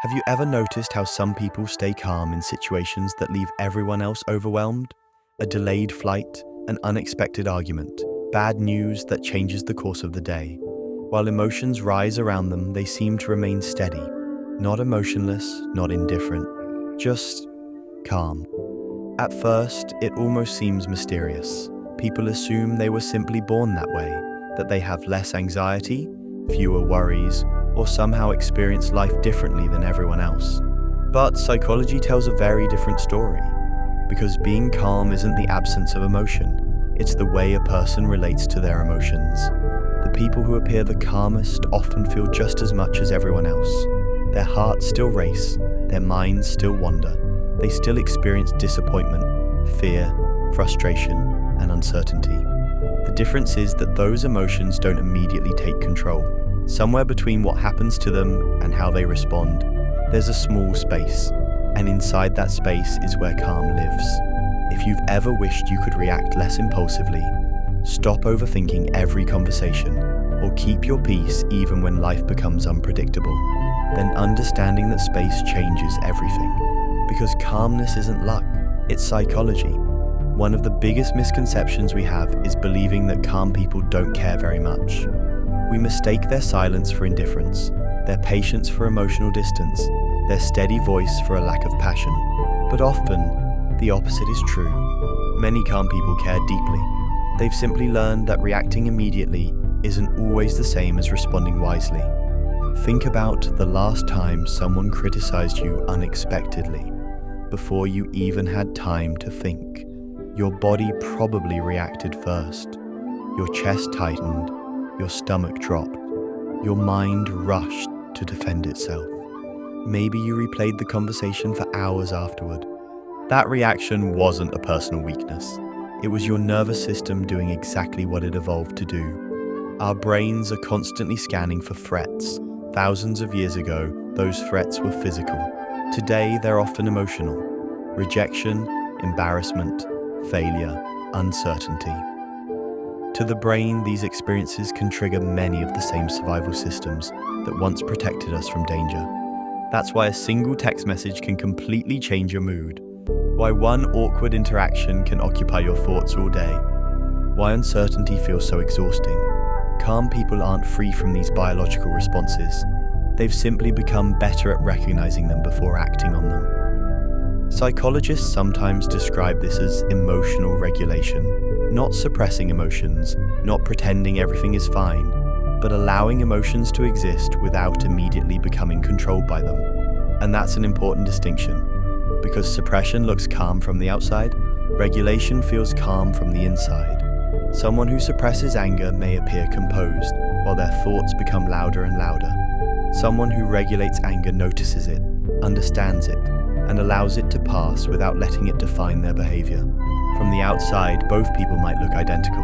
Have you ever noticed how some people stay calm in situations that leave everyone else overwhelmed? A delayed flight, an unexpected argument, bad news that changes the course of the day. While emotions rise around them, they seem to remain steady, not emotionless, not indifferent, just calm. At first, it almost seems mysterious. People assume they were simply born that way, that they have less anxiety, fewer worries, or somehow experience life differently than everyone else. But psychology tells a very different story, because being calm isn't the absence of emotion, it's the way a person relates to their emotions. The people who appear the calmest often feel just as much as everyone else. Their hearts still race, their minds still wander, they still experience disappointment, fear, frustration, and uncertainty. The difference is that those emotions don't immediately take control. Somewhere between what happens to them and how they respond, there's a small space, and inside that space is where calm lives. If you've ever wished you could react less impulsively, stop overthinking every conversation, or keep your peace even when life becomes unpredictable, then understanding that space changes everything. Because calmness isn't luck, it's psychology. One of the biggest misconceptions we have is believing that calm people don't care very much. We mistake their silence for indifference, their patience for emotional distance, their steady voice for a lack of passion. But often, the opposite is true. Many calm people care deeply. They've simply learned that reacting immediately isn't always the same as responding wisely. Think about the last time someone criticized you unexpectedly, before you even had time to think. Your body probably reacted first. Your chest tightened. Your stomach dropped. Your mind rushed to defend itself. Maybe you replayed the conversation for hours afterward. That reaction wasn't a personal weakness. It was your nervous system doing exactly what it evolved to do. Our brains are constantly scanning for threats. Thousands of years ago, those threats were physical. Today, they're often emotional. Rejection, embarrassment, failure, uncertainty. To the brain, these experiences can trigger many of the same survival systems that once protected us from danger. That's why a single text message can completely change your mood. Why one awkward interaction can occupy your thoughts all day. Why uncertainty feels so exhausting. Calm people aren't free from these biological responses. They've simply become better at recognizing them before acting on them. Psychologists sometimes describe this as emotional regulation. Not suppressing emotions, not pretending everything is fine, but allowing emotions to exist without immediately becoming controlled by them. And that's an important distinction, because suppression looks calm from the outside, regulation feels calm from the inside. Someone who suppresses anger may appear composed, while their thoughts become louder and louder. Someone who regulates anger notices it, understands it, and allows it to pass without letting it define their behavior. From the outside, both people might look identical.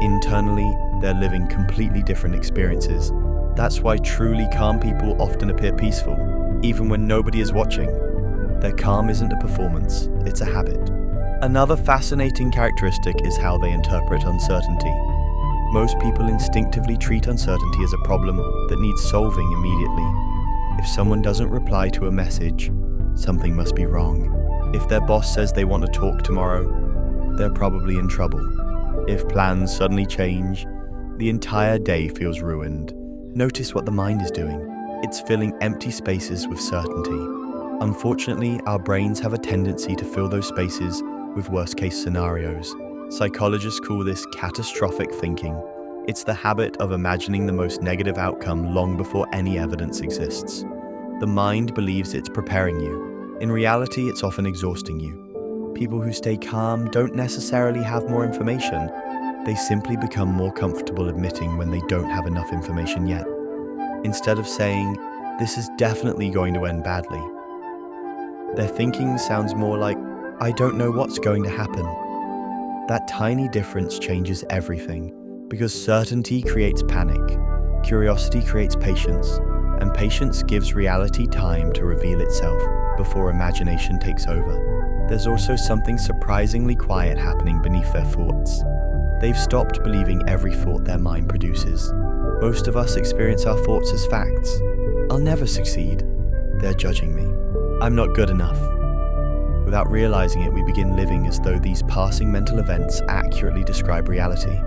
Internally, they're living completely different experiences. That's why truly calm people often appear peaceful, even when nobody is watching. Their calm isn't a performance, it's a habit. Another fascinating characteristic is how they interpret uncertainty. Most people instinctively treat uncertainty as a problem that needs solving immediately. If someone doesn't reply to a message, something must be wrong. If their boss says they want to talk tomorrow, they're probably in trouble. If plans suddenly change, the entire day feels ruined. Notice what the mind is doing. It's filling empty spaces with certainty. Unfortunately, our brains have a tendency to fill those spaces with worst-case scenarios. Psychologists call this catastrophic thinking. It's the habit of imagining the most negative outcome long before any evidence exists. The mind believes it's preparing you. In reality, it's often exhausting you. People who stay calm don't necessarily have more information. They simply become more comfortable admitting when they don't have enough information yet. Instead of saying, "This is definitely going to end badly," their thinking sounds more like, "I don't know what's going to happen." That tiny difference changes everything, because certainty creates panic, curiosity creates patience, and patience gives reality time to reveal itself before imagination takes over. There's also something surprisingly quiet happening beneath their thoughts. They've stopped believing every thought their mind produces. Most of us experience our thoughts as facts. I'll never succeed. They're judging me. I'm not good enough. Without realizing it, we begin living as though these passing mental events accurately describe reality.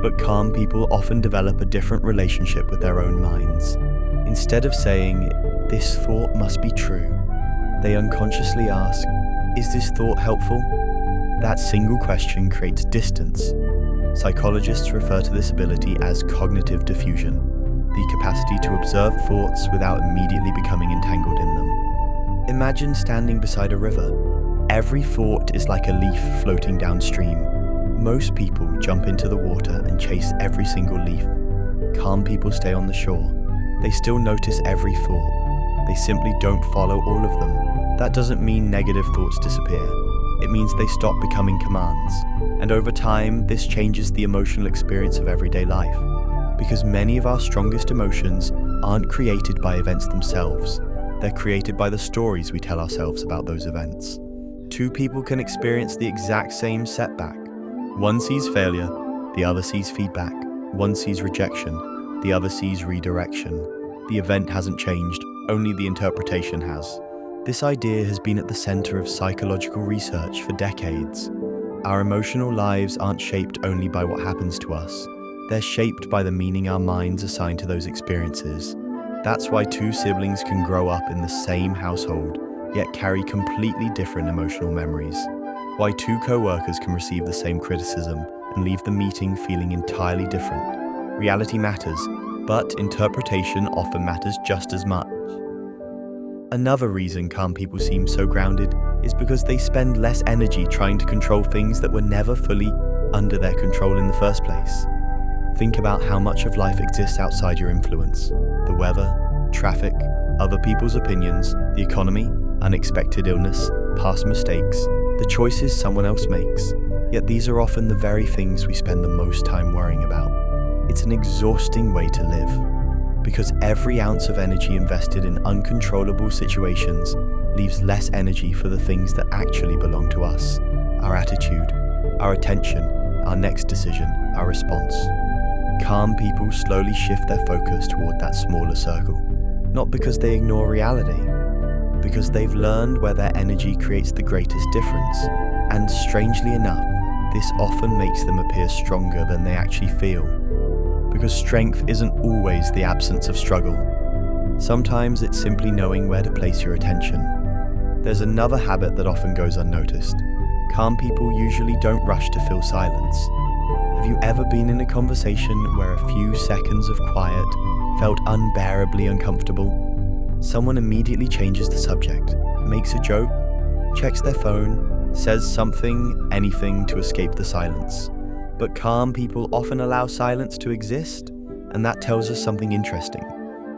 But calm people often develop a different relationship with their own minds. Instead of saying, "This thought must be true," they unconsciously ask, "Is this thought helpful?" That single question creates distance. Psychologists refer to this ability as cognitive diffusion, the capacity to observe thoughts without immediately becoming entangled in them. Imagine standing beside a river. Every thought is like a leaf floating downstream. Most people jump into the water and chase every single leaf. Calm people stay on the shore. They still notice every thought. They simply don't follow all of them. That doesn't mean negative thoughts disappear. It means they stop becoming commands. And over time, this changes the emotional experience of everyday life. Because many of our strongest emotions aren't created by events themselves. They're created by the stories we tell ourselves about those events. Two people can experience the exact same setback. One sees failure, the other sees feedback. One sees rejection, the other sees redirection. The event hasn't changed, only the interpretation has. This idea has been at the center of psychological research for decades. Our emotional lives aren't shaped only by what happens to us. They're shaped by the meaning our minds assign to those experiences. That's why two siblings can grow up in the same household, yet carry completely different emotional memories. Why two co-workers can receive the same criticism and leave the meeting feeling entirely different. Reality matters, but interpretation often matters just as much. Another reason calm people seem so grounded is because they spend less energy trying to control things that were never fully under their control in the first place. Think about how much of life exists outside your influence. The weather, traffic, other people's opinions, the economy, unexpected illness, past mistakes, the choices someone else makes. Yet these are often the very things we spend the most time worrying about. It's an exhausting way to live, because every ounce of energy invested in uncontrollable situations leaves less energy for the things that actually belong to us. Our attitude, our attention, our next decision, our response. Calm people slowly shift their focus toward that smaller circle, not because they ignore reality, because they've learned where their energy creates the greatest difference. And strangely enough, this often makes them appear stronger than they actually feel. Because strength isn't always the absence of struggle. Sometimes it's simply knowing where to place your attention. There's another habit that often goes unnoticed. Calm people usually don't rush to fill silence. Have you ever been in a conversation where a few seconds of quiet felt unbearably uncomfortable? Someone immediately changes the subject, makes a joke, checks their phone, says something, anything to escape the silence. But calm people often allow silence to exist, and that tells us something interesting.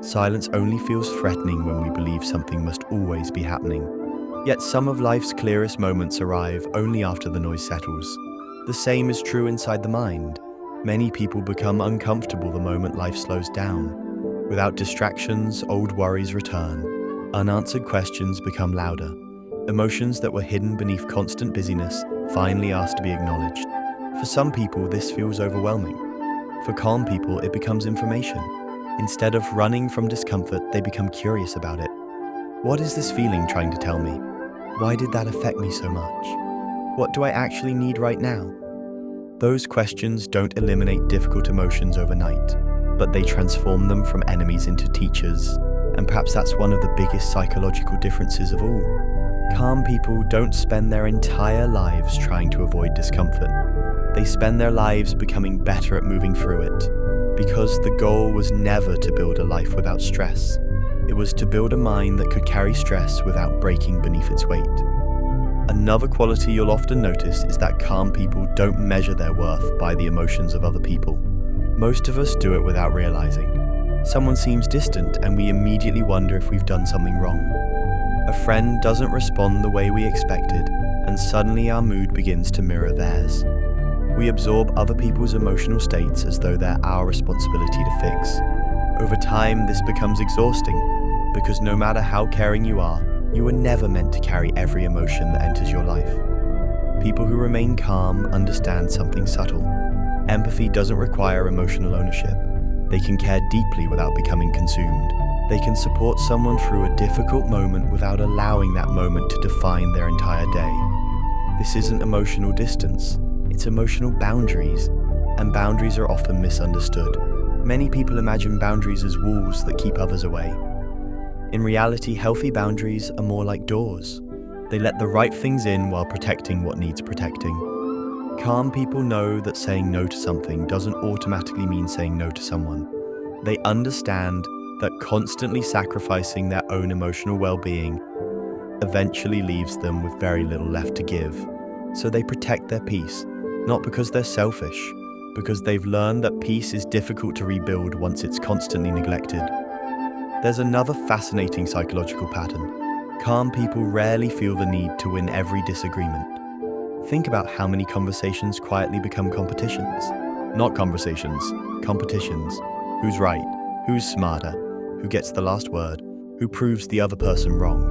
Silence only feels threatening when we believe something must always be happening. Yet some of life's clearest moments arrive only after the noise settles. The same is true inside the mind. Many people become uncomfortable the moment life slows down. Without distractions, old worries return. Unanswered questions become louder. Emotions that were hidden beneath constant busyness finally ask to be acknowledged. For some people, this feels overwhelming. For calm people, it becomes information. Instead of running from discomfort, they become curious about it. What is this feeling trying to tell me? Why did that affect me so much? What do I actually need right now? Those questions don't eliminate difficult emotions overnight, but they transform them from enemies into teachers. And perhaps that's one of the biggest psychological differences of all. Calm people don't spend their entire lives trying to avoid discomfort. They spend their lives becoming better at moving through it, because the goal was never to build a life without stress. It was to build a mind that could carry stress without breaking beneath its weight. Another quality you'll often notice is that calm people don't measure their worth by the emotions of other people. Most of us do it without realizing. Someone seems distant and we immediately wonder if we've done something wrong. A friend doesn't respond the way we expected, and suddenly our mood begins to mirror theirs. We absorb other people's emotional states as though they're our responsibility to fix. Over time, this becomes exhausting, because no matter how caring you are, you were never meant to carry every emotion that enters your life. People who remain calm understand something subtle. Empathy doesn't require emotional ownership. They can care deeply without becoming consumed. They can support someone through a difficult moment without allowing that moment to define their entire day. This isn't emotional distance, it's emotional boundaries, and boundaries are often misunderstood. Many people imagine boundaries as walls that keep others away. In reality, healthy boundaries are more like doors. They let the right things in while protecting what needs protecting. Calm people know that saying no to something doesn't automatically mean saying no to someone. They understand that constantly sacrificing their own emotional well-being eventually leaves them with very little left to give. So they protect their peace, not because they're selfish, because they've learned that peace is difficult to rebuild once it's constantly neglected. There's another fascinating psychological pattern. Calm people rarely feel the need to win every disagreement. Think about how many conversations quietly become competitions. Not conversations, competitions. Who's right? Who's smarter? Who gets the last word? Who proves the other person wrong?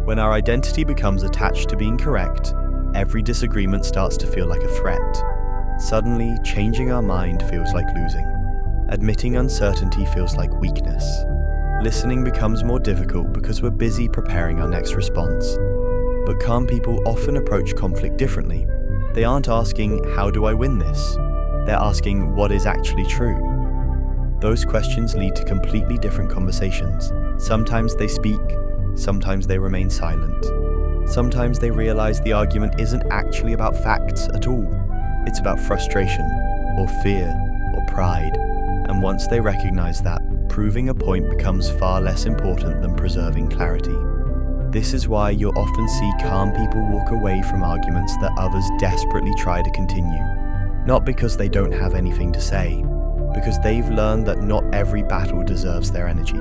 When our identity becomes attached to being correct, every disagreement starts to feel like a threat. Suddenly, changing our mind feels like losing. Admitting uncertainty feels like weakness. Listening becomes more difficult because we're busy preparing our next response. But calm people often approach conflict differently. They aren't asking, how do I win this? They're asking, what is actually true? Those questions lead to completely different conversations. Sometimes they speak, sometimes they remain silent. Sometimes they realize the argument isn't actually about facts at all. It's about frustration, or fear, or pride. And once they recognize that, proving a point becomes far less important than preserving clarity. This is why you'll often see calm people walk away from arguments that others desperately try to continue. Not because they don't have anything to say, because they've learned that not every battle deserves their energy.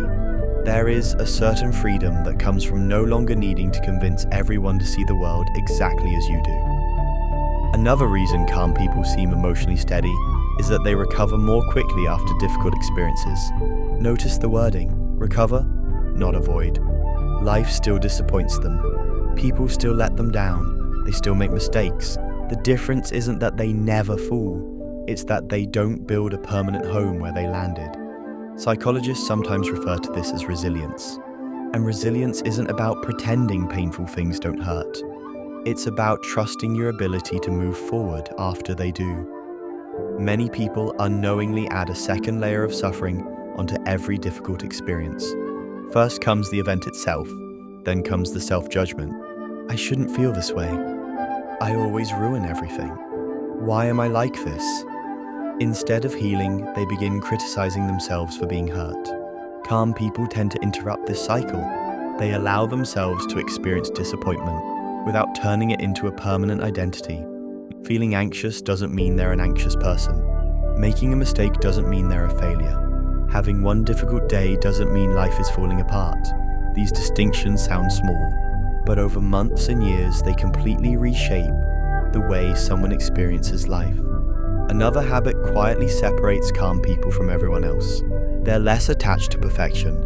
There is a certain freedom that comes from no longer needing to convince everyone to see the world exactly as you do. Another reason calm people seem emotionally steady is that they recover more quickly after difficult experiences. Notice the wording: recover, not avoid. Life still disappoints them. People still let them down. They still make mistakes. The difference isn't that they never fall, it's that they don't build a permanent home where they landed. Psychologists sometimes refer to this as resilience. And resilience isn't about pretending painful things don't hurt. It's about trusting your ability to move forward after they do. Many people unknowingly add a second layer of suffering onto every difficult experience. First comes the event itself, then comes the self-judgment. I shouldn't feel this way. I always ruin everything. Why am I like this? Instead of healing, they begin criticizing themselves for being hurt. Calm people tend to interrupt this cycle. They allow themselves to experience disappointment without turning it into a permanent identity. Feeling anxious doesn't mean they're an anxious person. Making a mistake doesn't mean they're a failure. Having one difficult day doesn't mean life is falling apart. These distinctions sound small, but over months and years they completely reshape the way someone experiences life. Another habit quietly separates calm people from everyone else. They're less attached to perfection.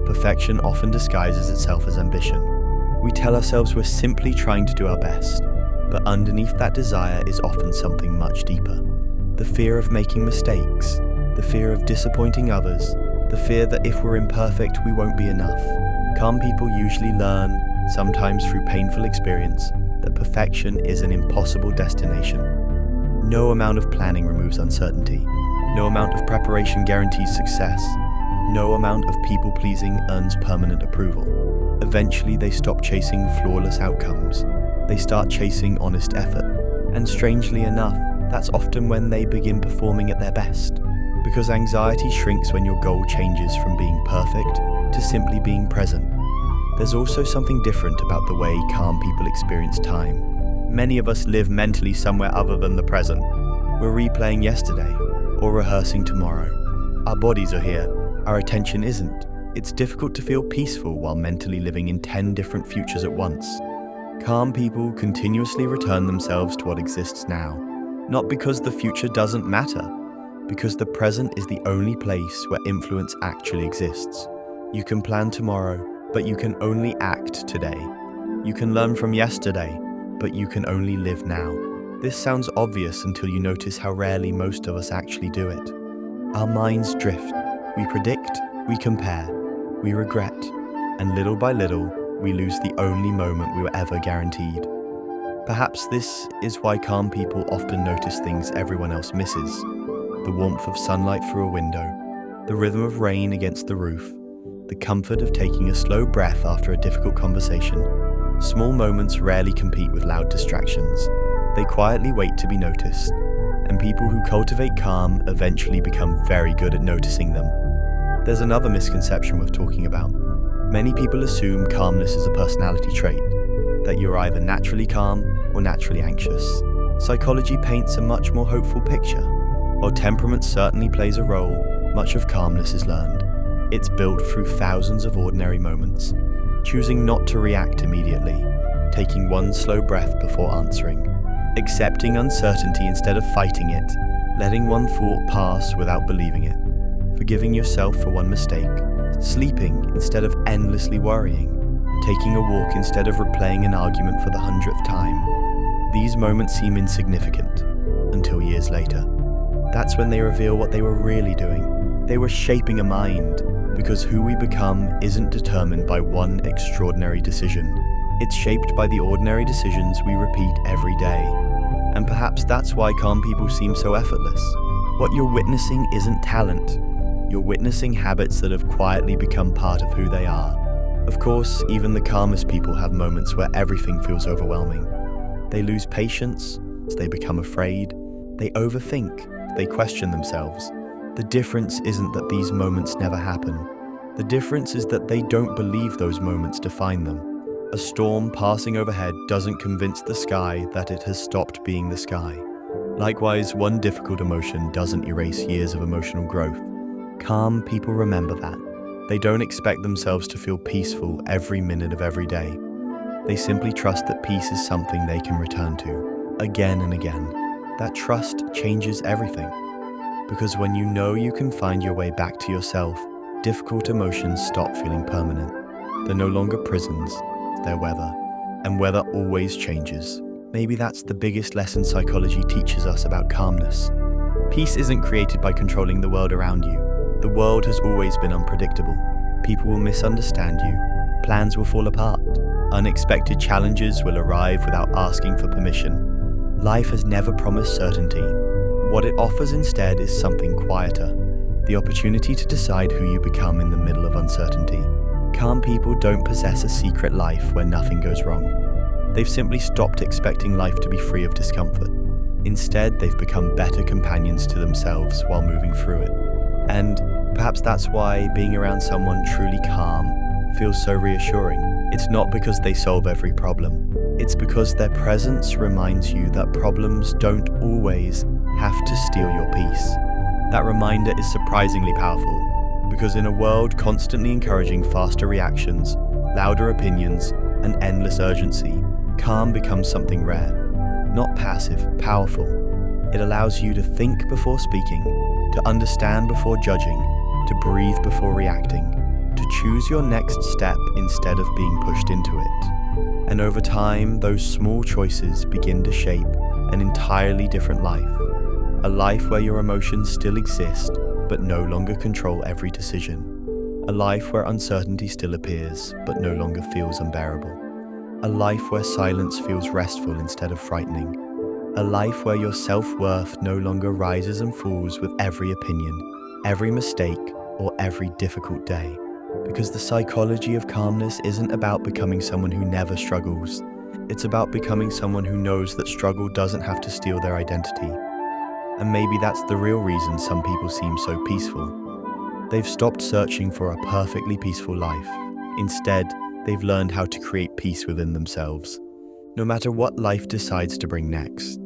Perfection often disguises itself as ambition. We tell ourselves we're simply trying to do our best, but underneath that desire is often something much deeper. The fear of making mistakes, the fear of disappointing others, the fear that if we're imperfect, we won't be enough. Calm people usually learn, sometimes through painful experience, that perfection is an impossible destination. No amount of planning removes uncertainty. No amount of preparation guarantees success. No amount of people-pleasing earns permanent approval. Eventually, they stop chasing flawless outcomes. They start chasing honest effort. And strangely enough, that's often when they begin performing at their best. Because anxiety shrinks when your goal changes from being perfect to simply being present. There's also something different about the way calm people experience time. Many of us live mentally somewhere other than the present. We're replaying yesterday or rehearsing tomorrow. Our bodies are here, our attention isn't. It's difficult to feel peaceful while mentally living in 10 different futures at once. Calm people continuously return themselves to what exists now, not because the future doesn't matter, because the present is the only place where influence actually exists. You can plan tomorrow, but you can only act today. You can learn from yesterday, but you can only live now. This sounds obvious until you notice how rarely most of us actually do it. Our minds drift. We predict, we compare, we regret, and little by little, we lose the only moment we were ever guaranteed. Perhaps this is why calm people often notice things everyone else misses: the warmth of sunlight through a window, the rhythm of rain against the roof, the comfort of taking a slow breath after a difficult conversation. Small moments rarely compete with loud distractions. They quietly wait to be noticed, and people who cultivate calm eventually become very good at noticing them. There's another misconception worth talking about. Many people assume calmness is a personality trait, that you're either naturally calm or naturally anxious. Psychology paints a much more hopeful picture. While temperament certainly plays a role, much of calmness is learned. It's built through thousands of ordinary moments. Choosing not to react immediately, taking one slow breath before answering, accepting uncertainty instead of fighting it, letting one thought pass without believing it, forgiving yourself for one mistake, sleeping instead of endlessly worrying, taking a walk instead of replaying an argument for the 100th time. These moments seem insignificant until years later. That's when they reveal what they were really doing. They were shaping a mind, because who we become isn't determined by one extraordinary decision. It's shaped by the ordinary decisions we repeat every day. And perhaps that's why calm people seem so effortless. What you're witnessing isn't talent. You're witnessing habits that have quietly become part of who they are. Of course, even the calmest people have moments where everything feels overwhelming. They lose patience, they become afraid, they overthink, they question themselves. The difference isn't that these moments never happen. The difference is that they don't believe those moments define them. A storm passing overhead doesn't convince the sky that it has stopped being the sky. Likewise, one difficult emotion doesn't erase years of emotional growth. Calm people remember that. They don't expect themselves to feel peaceful every minute of every day. They simply trust that peace is something they can return to, again and again. That trust changes everything. Because when you know you can find your way back to yourself, difficult emotions stop feeling permanent. They're no longer prisons, they're weather. And weather always changes. Maybe that's the biggest lesson psychology teaches us about calmness. Peace isn't created by controlling the world around you. The world has always been unpredictable. People will misunderstand you. Plans will fall apart. Unexpected challenges will arrive without asking for permission. Life has never promised certainty. What it offers instead is something quieter, the opportunity to decide who you become in the middle of uncertainty. Calm people don't possess a secret life where nothing goes wrong. They've simply stopped expecting life to be free of discomfort. Instead, they've become better companions to themselves while moving through it. And perhaps that's why being around someone truly calm feels so reassuring. It's not because they solve every problem. It's because their presence reminds you that problems don't always have to steal your peace. That reminder is surprisingly powerful, because in a world constantly encouraging faster reactions, louder opinions, and endless urgency, calm becomes something rare. Not passive, powerful. It allows you to think before speaking, to understand before judging, to breathe before reacting, to choose your next step instead of being pushed into it. And over time, those small choices begin to shape an entirely different life. A life where your emotions still exist, but no longer control every decision. A life where uncertainty still appears, but no longer feels unbearable. A life where silence feels restful instead of frightening. A life where your self-worth no longer rises and falls with every opinion, every mistake, or every difficult day. Because the psychology of calmness isn't about becoming someone who never struggles. It's about becoming someone who knows that struggle doesn't have to steal their identity. And maybe that's the real reason some people seem so peaceful. They've stopped searching for a perfectly peaceful life. Instead, they've learned how to create peace within themselves, no matter what life decides to bring next.